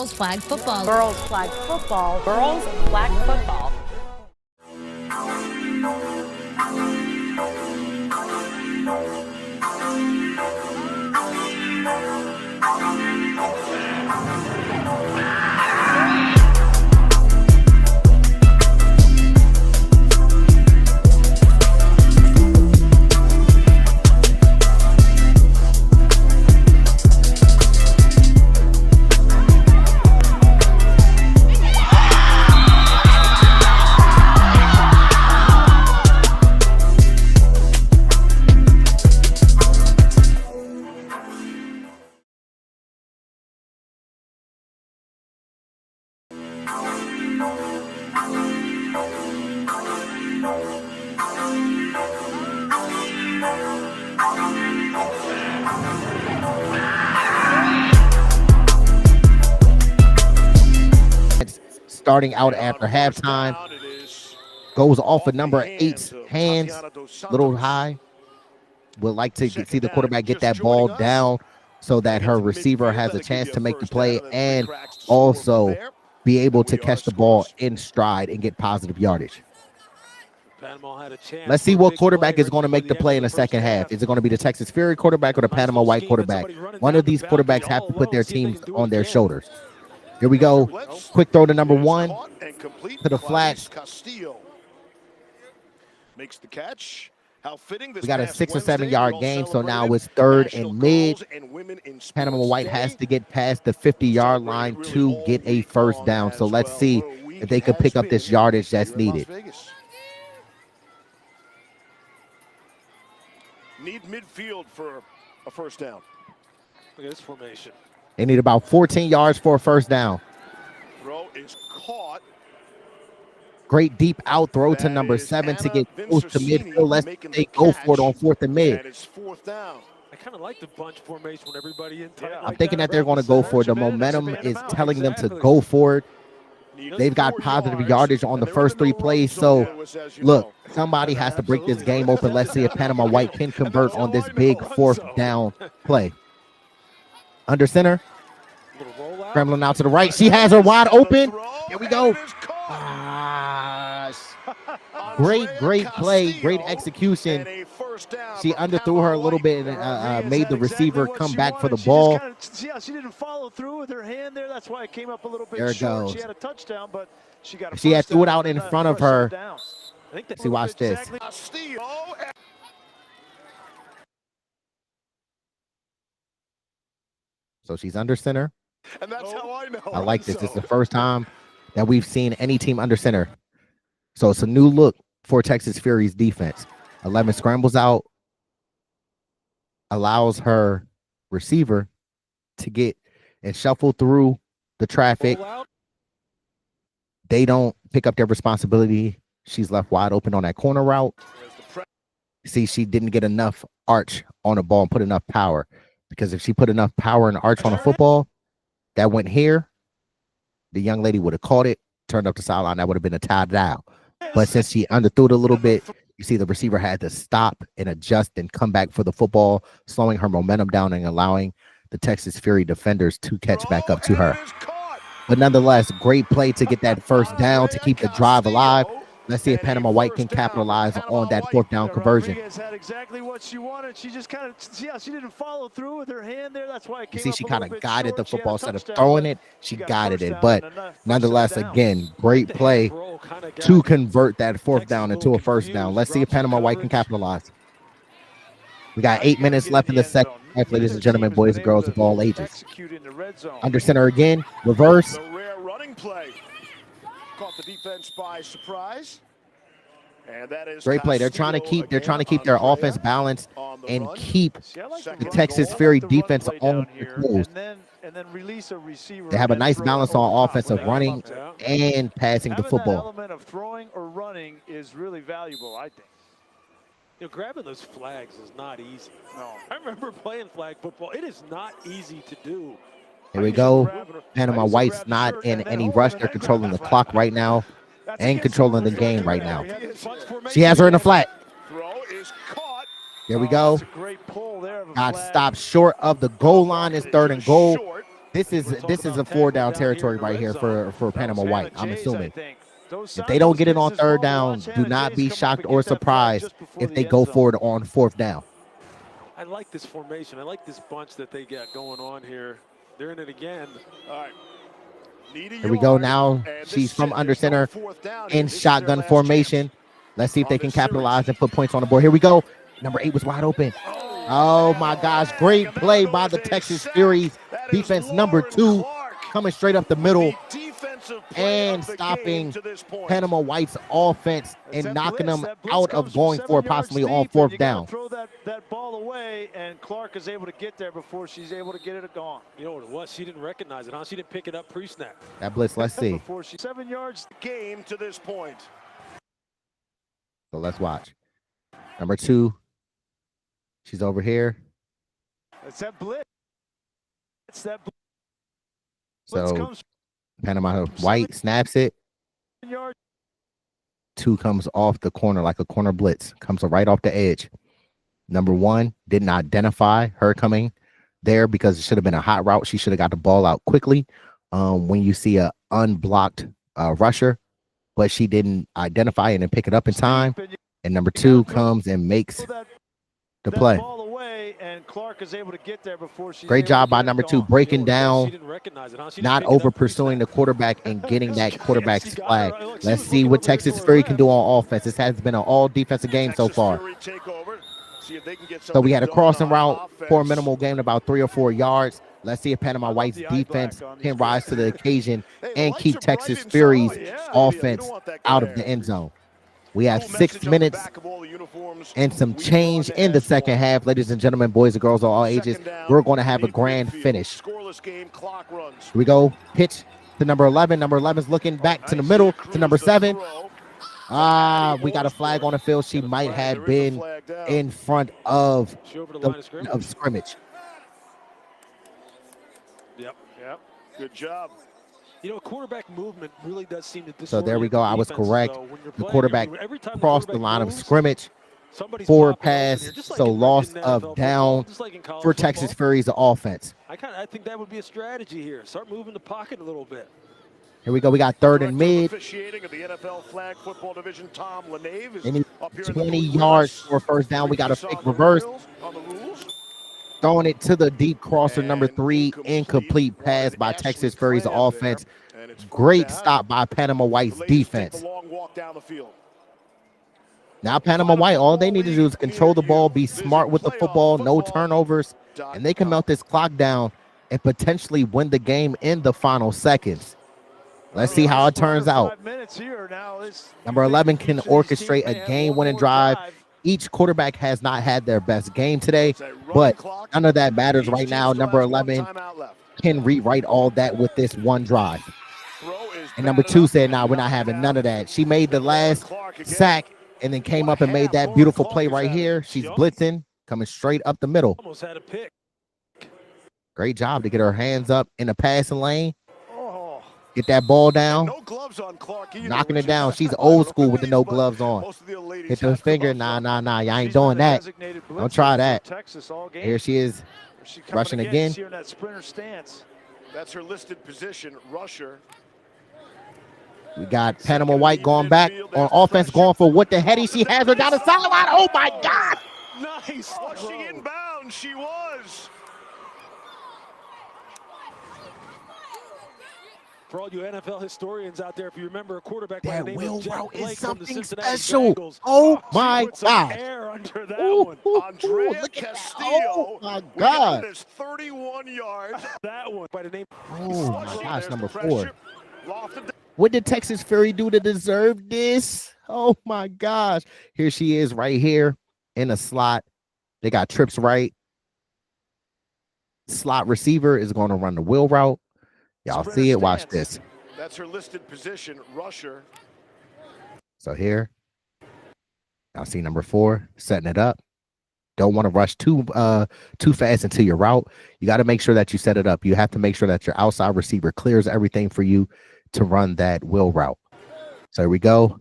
girls flag football. Girls flag football. Girls flag football. Starting out after halftime, goes off of number 8's hands, little high. Would like to see the quarterback get that ball down so that her receiver has a chance to make the play and also be able to catch the ball in stride and get positive yardage. Let's see what quarterback is going to make the play in the second half. Is it going to be the Texas Fury quarterback or the Panama White quarterback? One of these quarterbacks have to put their teams on their shoulders. Here we go. Quick throw to number 1 to the flat. Makes the catch. How fitting. We got a 6 or 7 yard gain, so now it's 3rd and mid. Panama White has to get past the 50-yard line to get a first down. So let's see if they could pick up this yardage that's needed. Need midfield for a first down. Look at this formation. They need about 14 yards for a first down. Throw is caught. Great deep out throw to number 7 to get close to midfield. Let's go for it on 4th and mid. And it's 4th down. I kind of like the bunch formation when everybody in tight. I'm thinking that they're going to go for it. The momentum is telling them to go for it. They've got positive yardage on the first 3 plays. So, look, somebody has to break this game open. Let's see if Panama White can convert on this big 4th down play. Under center. Scrambling out to the right. She has her wide open. Here we go. Great play. Great execution. She underthrew her a little bit and made the receiver come back for the ball. She didn't follow through with her hand there. That's why it came up a little bit there it short. goes. She had a touchdown, but she got a she had threw it down out in front of her. See, watch this. So she's under center. And that's how I know. I like this. This is the first time that we've seen any team under center. So it's a new look for Texas Fury's defense. 11 scrambles out, allows her receiver to get and shuffle through the traffic. They don't pick up their responsibility. She's left wide open on that corner route. See, she didn't get enough arch on the ball and put enough power. Because if she put enough power and arch on a football that went here, the young lady would have caught it, turned up the sideline. That would have been a tie down. But since she underthrew it a little bit, you see the receiver had to stop and adjust and come back for the football, slowing her momentum down and allowing the Texas Fury defenders to catch back up to her. But nonetheless, great play to get that first down to keep the drive alive. Let's see if Panama White can capitalize on that 4th down conversion. Had exactly what she wanted. She just kind of, she didn't follow through with her hand there. That's why it came you see, she kind of guided the football instead of touchdown, throwing it. She guided it, but nonetheless, again, great play to convert that 4th down into a first down. Let's see if Panama White can capitalize. We got 8 minutes left in the second half, ladies and gentlemen, boys and girls of all ages. Under center again, reverse. A rare running play. Caught the defense by surprise. And that is great play. They're trying to keep their offense balanced and keep the Texas Fury defense on their toes. And then release a receiver. They have a nice balance on offensive running and passing the football. That element of throwing or running is really valuable, I think. You know, grabbing those flags is not easy. No. I remember playing flag football. It is not easy to do. Here we go. Panama White's not in any rush. They're controlling the clock right now and controlling the game right now. She has her in the flat. There we go. Got stopped short of the goal line. It's 3rd and goal. This is a 4-down territory right here for Panama White. I'm assuming. If they don't get it on 3rd down, do not be shocked or surprised if they go for it on 4th down. I like this formation. I like this bunch that they got going on here. They're in it again. All right. Here we go now. She's from under center in shotgun formation. Let's see if they can capitalize and put points on the board. Here we go. Number 8 was wide open. Oh my gosh. Great play by the Texas Furies. Defense number 2 coming straight up the middle and stopping Panama White's offense and knocking them out of going for possibly on 4th down. Throw that ball away, and Clark is able to get there before she's able to get it gone. You know what it was? She didn't recognize it, huh? She didn't pick it up pre-snap. That blitz, let's see. 7 yards game to this point. So let's watch. Number 2. She's over here. It's that blitz. It's that blitz. So Panama White snaps it. 2 comes off the corner like a corner blitz. Comes right off the edge. Number 1 didn't identify her coming there because it should have been a hot route. She should have got the ball out quickly when you see a unblocked rusher, but she didn't identify it and pick it up in time. And number 2 comes and makes the play. And Clark is able to get there before she's Great job by number 2 breaking down, not over pursuing the quarterback and getting that quarterback's flag. Let's see what Texas Fury can do on offense. This has been an all defensive game so far. So we had a crossing route for a minimal gain about 3 or 4 yards. Let's see if Panama White's defense can rise to the occasion and keep Texas Fury's offense out of the end zone. We have 6 minutes and some change in the second half. Ladies and gentlemen, boys and girls of all ages, we're going to have a grand finish. Here we go. Pitch to number 11. Number 11 is looking back to the middle to number 7. We got a flag on the field. She might have been in front of the scrimmage. Yep. Good job. You know, quarterback movement really does seem to. So there we go. I was correct. The quarterback crossed the line of scrimmage. Forward pass, so loss of down for Texas Fury's offense. I think that would be a strategy here. Start moving the pocket a little bit. Here we go. We got 3rd and mid. Officiating of the NFL Flag Football Division, Tom LeNave is Any up here 20 yards for 1st down. We got a fake reverse. Throwing it to the deep crosser, number 3, incomplete pass by Texas Fury's offense. Great stop by Panama White's defense. Now Panama White, all they need to do is control the ball, be smart with the football, no turnovers, and they can melt this clock down and potentially win the game in the final seconds. Let's see how it turns out. Number 11 can orchestrate a game-winning drive. Each quarterback has not had their best game today, but none of that matters right now. Number 11 can rewrite all that with this one drive. And number 2 said, nah, we're not having none of that. She made the last sack and then came up and made that beautiful play right here. She's blitzing, coming straight up the middle. Almost had a pick. Great job to get her hands up in the passing lane. Get that ball down. No gloves on Clark either, knocking it down. She's old school with the no gloves on. Hit the finger. Nah. You ain't doing that. Don't try that. Here she is, rushing again. That's her listed position, rusher. We got Panama White going back on offense, going for what the heady. She has her down the sideline. Oh, my God. Nice. Flushing inbound. She was. For all you NFL historians out there, if you remember a quarterback by that the name wheel of Jeff route Blake is from the something Cincinnati special. Bengals. Oh, my God. Air under that one. Andrea Castillo. Oh, my God. There's 31 yards. That one by the name. Oh, my gosh, number 4. What did Texas Fury do to deserve this? Oh, my gosh. Here she is right here in a slot. They got trips right. Slot receiver is going to run the wheel route. Y'all see it. Watch this. That's her listed position, rusher. So here, y'all see number 4 setting it up. Don't want to rush too fast into your route. You got to make sure that you set it up. You have to make sure that your outside receiver clears everything for you to run that wheel route. So here we go.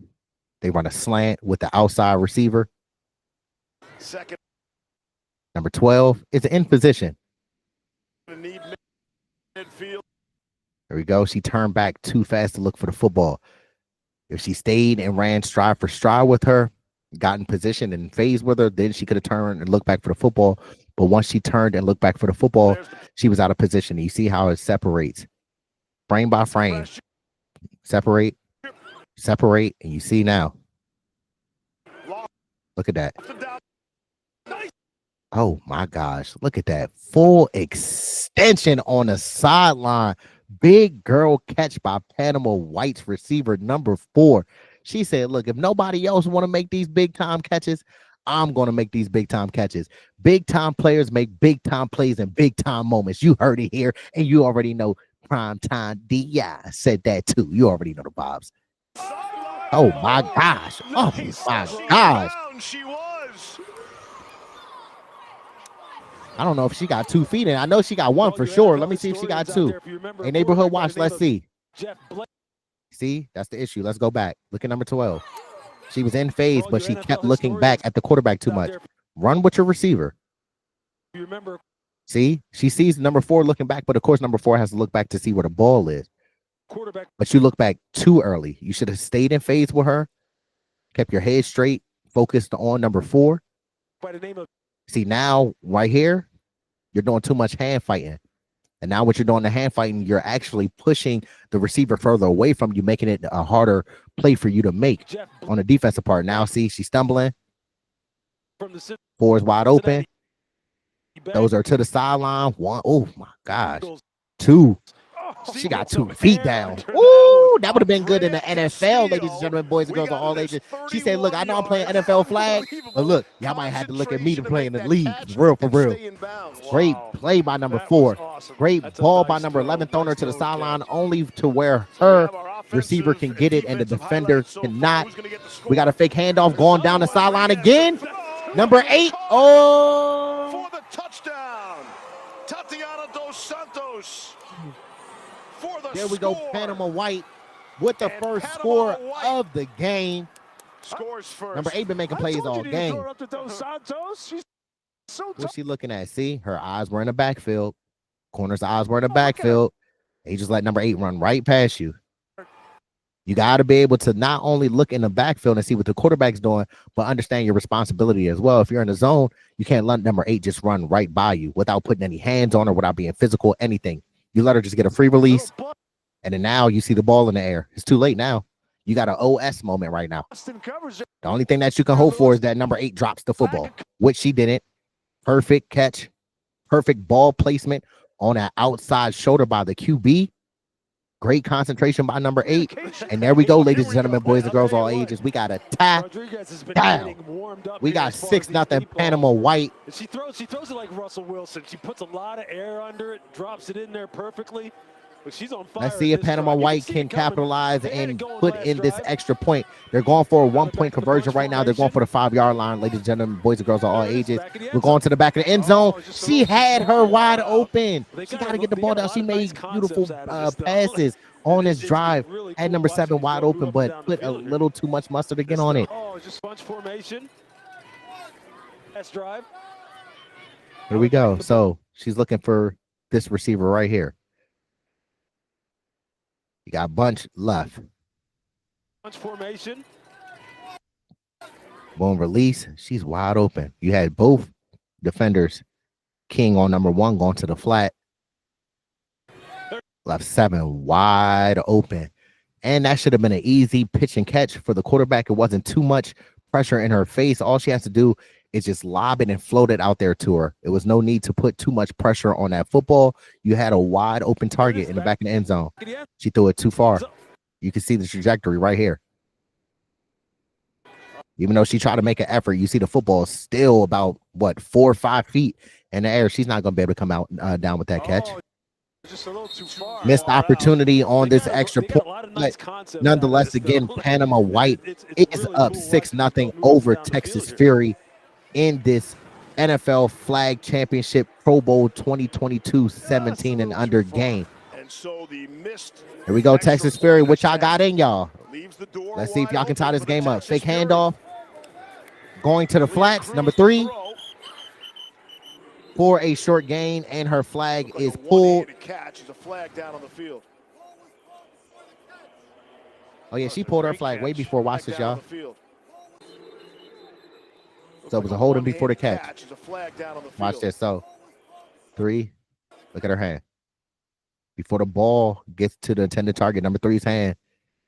They run a slant with the outside receiver. Number 12 is in position. Midfield. There we go. She turned back too fast to look for the football. If she stayed and ran stride for stride with her, got in position and phased with her, then she could have turned and looked back for the football. But once she turned and looked back for the football, she was out of position. You see how it separates frame by frame. Separate, and you see now. Look at that. Oh my gosh, look at that. Full extension on the sideline. Big girl catch by Panama White's receiver number 4. She said, look, if nobody else want to make these big time catches, I'm going to make these big time catches. Big time players make big time plays in big time moments. You heard it here, and you already know Prime Time DI said that too. You already know the vibes. Oh my gosh. Oh my gosh. She was. I don't know if she got 2 feet in. I know she got 1 for sure. Let me see if she got 2. A neighborhood watch. Let's see. See, that's the issue. Let's go back. Look at number 12. She was in phase, but she kept looking back at the quarterback too much. Run with your receiver. See, she sees number 4 looking back, but of course, number 4 has to look back to see where the ball is. But you look back too early. You should have stayed in phase with her, kept your head straight, focused on number 4. See, now right here, you're doing too much hand fighting. And now what you're doing the hand fighting, you're actually pushing the receiver further away from you, making it a harder play for you to make on the defensive part. Now, see, she's stumbling. 4 is wide open. Those are to the sideline. 1. Oh, my gosh. 2. She got 2 feet down. Ooh, that would have been good in the NFL, ladies and gentlemen, boys and girls of all ages. She said, look, I know I'm playing NFL flag, but look, y'all might have to look at me to play in the league. For real. Great play by number 4. Great ball by number 11, throwing her to the sideline only to where her receiver can get it and the defender cannot. We got a fake handoff going down the sideline again. Number 8. Oh. For the touchdown. Tatiana Dos Santos. There we go, Panama White with the first score of the game. Scores first. Number 8 been making plays all game. So What's she looking at? See, her eyes were in the backfield. Corner's eyes were in the backfield. They just let number 8 run right past you. You got to be able to not only look in the backfield and see what the quarterback's doing, but understand your responsibility as well. If you're in the zone, you can't let number 8 just run right by you without putting any hands on her, without being physical, anything. You let her just get a free release, and then now you see the ball in the air. It's too late now. You got an OS moment right now. The only thing that you can hope for is that number 8 drops the football, which she didn't. Perfect catch, perfect ball placement on that outside shoulder by the QB. Great concentration by number 8. And there we go, ladies and gentlemen, boys and girls, all ages. We got a tie down. We got 6-0 Panama White. She throws it like Russell Wilson. She puts a lot of air under it, drops it in there perfectly. But she's on fire. Let's see if Panama White can capitalize and put in this extra point. They're going for a 1-point conversion right now. They're going for the 5-yard line, ladies and gentlemen, boys and girls of all ages. We're going to the back of the end zone. She had her wide open. She got to get the ball down. She made beautiful passes on this drive. Had number 7 wide open, but put a little too much mustard again on it. Oh, just bunch formation. Last drive. Here we go. So she's looking for this receiver right here. You got bunch left. Bunch formation. Boom, release. She's wide open. You had both defenders, King on number 1 going to the flat. Left 7 wide open. And that should have been an easy pitch and catch for the quarterback. It wasn't too much pressure in her face. All she has to do is just lob it and float it out there to her. It was no need to put too much pressure on that football. You had a wide open target in the back of the end zone. She threw it too far. You can see the trajectory right here. Even though she tried to make an effort, you see the football still about, 4 or 5 feet in the air. She's not going to be able to come out down with that catch. Just a little too far. Missed opportunity on this extra point. But nonetheless, again, Panama White is up 6-0 over Texas Fury in this NFL Flag Championship Pro Bowl 2022 17 and under game. Here we go, Texas Fury. What y'all got in y'all? Let's see if y'all can tie this game up. Fake handoff. Going to the flats, number 3. for a short gain, and her flag Like is a pulled. one-handed catch is a flag down on the field. Oh, yeah, she pulled her Great flag way catch. before. Watch Flag this, down on y'all. the field. So it was a holding before the One-handed catch. is a flag down on the field. Watch this. So 3, look at her hand. Before the ball gets to the intended target, number 3's hand.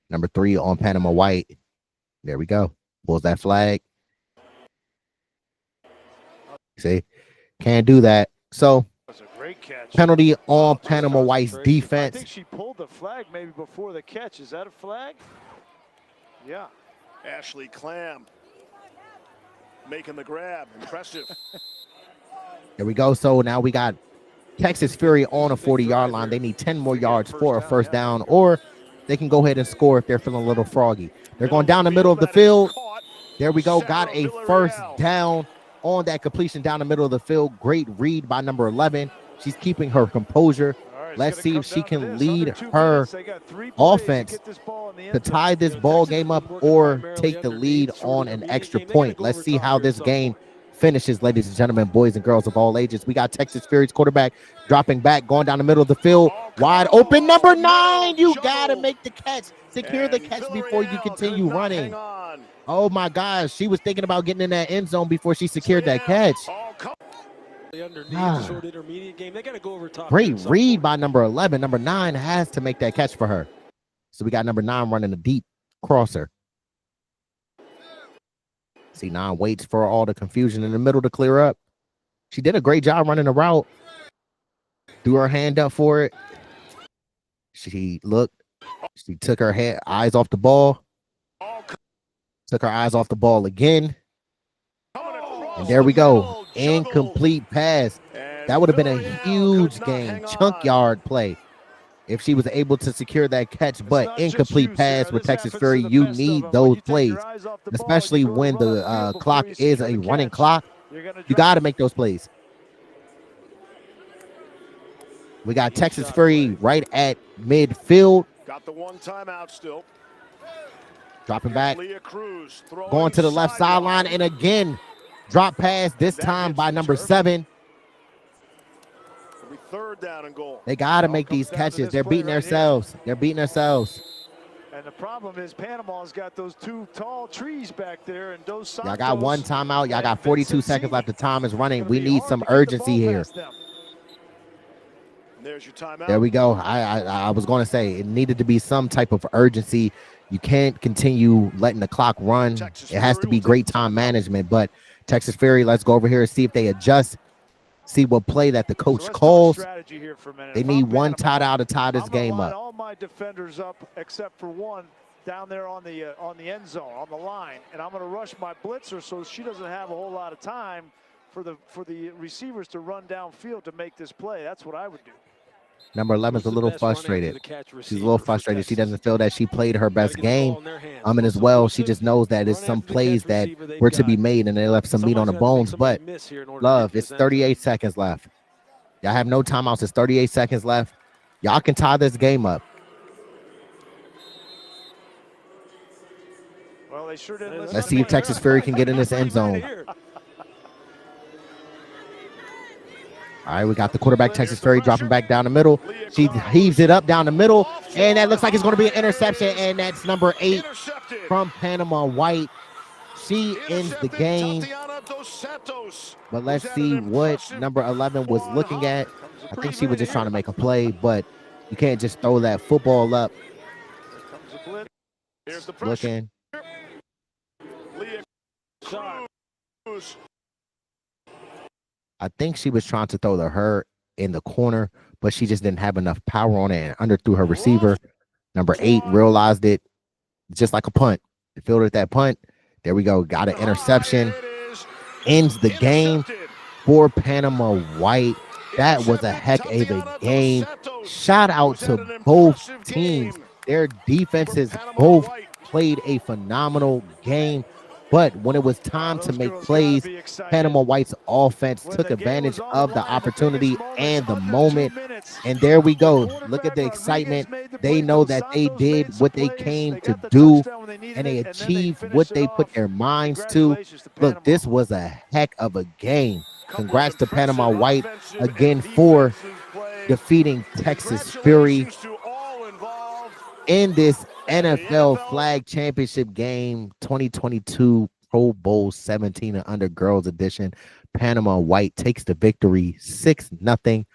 Number 3 on Panama White. There we go. Pulls that flag. See, can't do that. So That's a great catch. penalty on Just Panama White's concentration. I defense. think she pulled the flag maybe before the catch. Is that a flag? Yeah. Ashley Clam making the grab. Impressive. There we go. So now we got Texas Fury on a 40-yard line. They need 10 more yards for a first down, or they can go ahead and score if they're feeling a little froggy. They're going down the middle of the field. There we go. Got a first down on that completion down the middle of the field. Great read by number 11. She's keeping her composure. All right, it's Let's gonna see come if she down to can this. lead Under 2 her minutes, they got 3 plays offense get this ball in the to end zone. tie this ball game up or take the lead on an extra point. Let's see how this game finishes, ladies and gentlemen, boys and girls of all ages. We got Texas Fury's quarterback dropping back, going down the middle of the field. Wide open, number 9. You got to make the catch. Secure the catch before you continue running. Oh, my gosh. She was thinking about getting in that end zone before she secured that catch. Underneath, short intermediate game. They got to go over top. Great read by number 11. Number 9 has to make that catch for her. So we got number 9 running a deep crosser. See, 9 waits for all the confusion in the middle to clear up. She did a great job running the route. Threw her hand up for it. She looked. She took her eyes off the ball. Took her eyes off the ball again. And there we go. Incomplete pass. That would have been a huge game. Chunk yard play if she was able to secure that catch, but incomplete pass with Texas Fury. You need those plays, especially when the clock is a running clock. You got to make those plays. We got Texas Fury right at midfield. Got the one timeout still. Dropping back. Leah Cruz Going to the left sideline, and again, drop pass, this time by number 7. It'll be 3rd down and goal. They got to make these catches. They're beating themselves. They're beating themselves. And the problem is Panama's got those 2 tall trees back there, and Dos Santos. Y'all got one timeout. Y'all got 42 seconds left. The time is running. We need some urgency here. There's your timeout. There we go. I was going to say it needed to be some type of urgency. You can't continue letting the clock run. It has to be great time management. But Texas Fury, let's go over here and see if they adjust. See what play that the coach calls. They need one timeout to tie this game up. All my defenders up except for one down there on the end zone on the line, and I'm going to rush my blitzer so she doesn't have a whole lot of time for the receivers to run downfield to make this play. That's what I would do. Number 11 is a little frustrated. She's a little frustrated. She doesn't feel that she played her best game. And as well, she just knows that it's some plays that were to be made and they left some meat on the bones. But love, it's 38 seconds left. Y'all have no timeouts. It's 38 seconds left. Y'all can tie this game up. Well, they sure didn't. Let's see if Texas Fury can get in this end zone. All right, we got the quarterback, Texas Fury, dropping back down the middle. She heaves it up down the middle, and that looks like it's going to be an interception, and that's number 8 from Panama White. She ends the game. But let's see what number 11 was looking at. I think she was just trying to make a play, but you can't just throw that football up. Looking. I think she was trying to throw her in the corner, but she just didn't have enough power on it and underthrew her receiver. Number 8 realized it just like a punt. Fielded that punt. There we go. Got an interception. Ends the game for Panama White. That was a heck of a game. Shout out to both teams. Their defenses both played a phenomenal game. But when it was time to make plays, Panama White's offense took advantage of the opportunity and the moment. And there we go. Look at the excitement. They know that they did what they came to do, and they achieved what they put their minds to. Look, this was a heck of a game. Congrats to Panama White again for defeating Texas Fury in this NFL Flag Championship game 2022 Pro Bowl 17 and under girls edition. Panama White takes the victory 6-0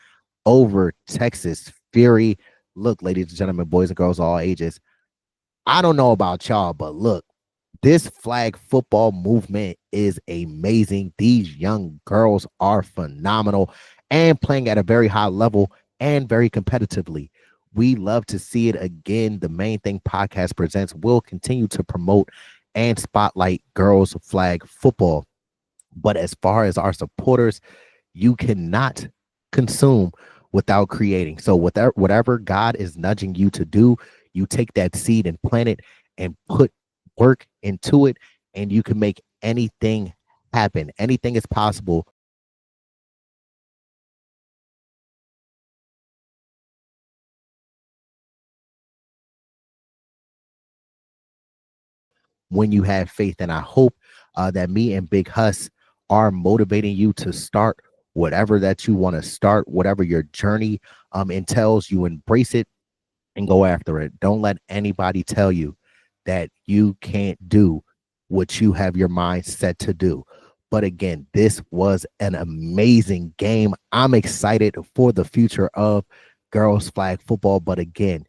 over Texas Fury. Look, ladies and gentlemen, boys and girls, all ages, I don't know about y'all, but look, this flag football movement is amazing. These young girls are phenomenal and playing at a very high level and very competitively. We love to see it again. The Main Thing Podcast Presents will continue to promote and spotlight girls flag football. But as far as our supporters, you cannot consume without creating. So whatever God is nudging you to do, you take that seed and plant it and put work into it, and you can make anything happen. Anything is possible when you have faith. And I hope that me and Big Huss are motivating you to start whatever that you want to start, whatever your journey entails. You embrace it and go after it. Don't let anybody tell you that you can't do what you have your mind set to do. But again, this was an amazing game. I'm excited for the future of girls flag football. But again,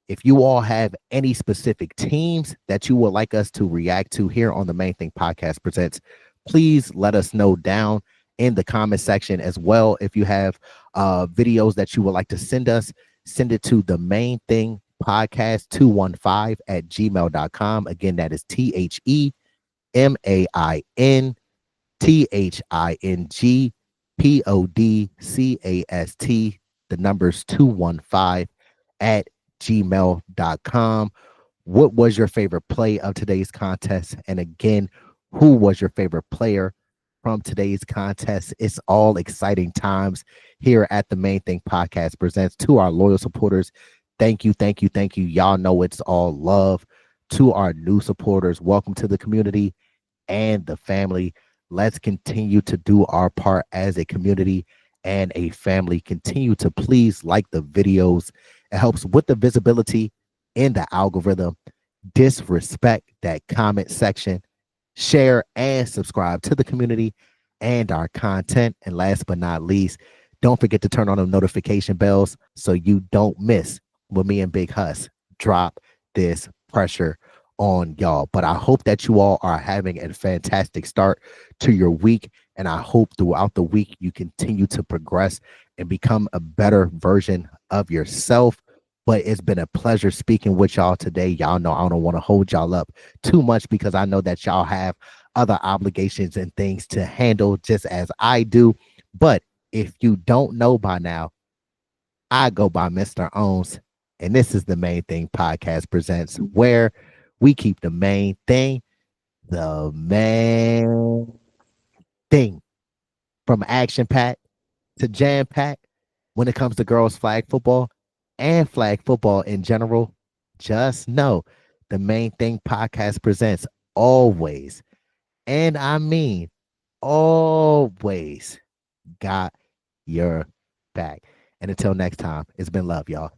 if you all have any specific teams that you would like us to react to here on the Main Thing Podcast Presents, please let us know down in the comment section as well. If you have videos that you would like to send us, send it to the Main Thing Podcast 215 at gmail.com. Again, that is THEMAINTHINGPODCAST, the numbers 215 at gmail.com. What was your favorite play of today's contest? And again, who was your favorite player from today's contest? It's all exciting times here at the Main Thing Podcast Presents. To our loyal supporters, thank you, thank you, thank you. Y'all know it's all love. To our new supporters, welcome to the community and the family. Let's continue to do our part as a community and a family. Continue to please like the videos. It helps with the visibility in the algorithm. Disrespect that comment section. Share and subscribe to the community and our content. And last but not least, don't forget to turn on the notification bells so you don't miss when me and Big Huss drop this pressure on y'all. But I hope that you all are having a fantastic start to your week. And I hope throughout the week you continue to progress and become a better version of yourself. But it's been a pleasure speaking with y'all today. Y'all know I don't want to hold y'all up too much because I know that y'all have other obligations and things to handle just as I do. But if you don't know by now, I go by Mr. Owns, and this is the Main Thing Podcast Presents, where we keep the main thing the main thing. From action-packed to jam-packed when it comes to girls flag football and flag football in general, just know the Main Thing Podcast Presents always, and I mean always, got your back. And until next time, it's been love, y'all.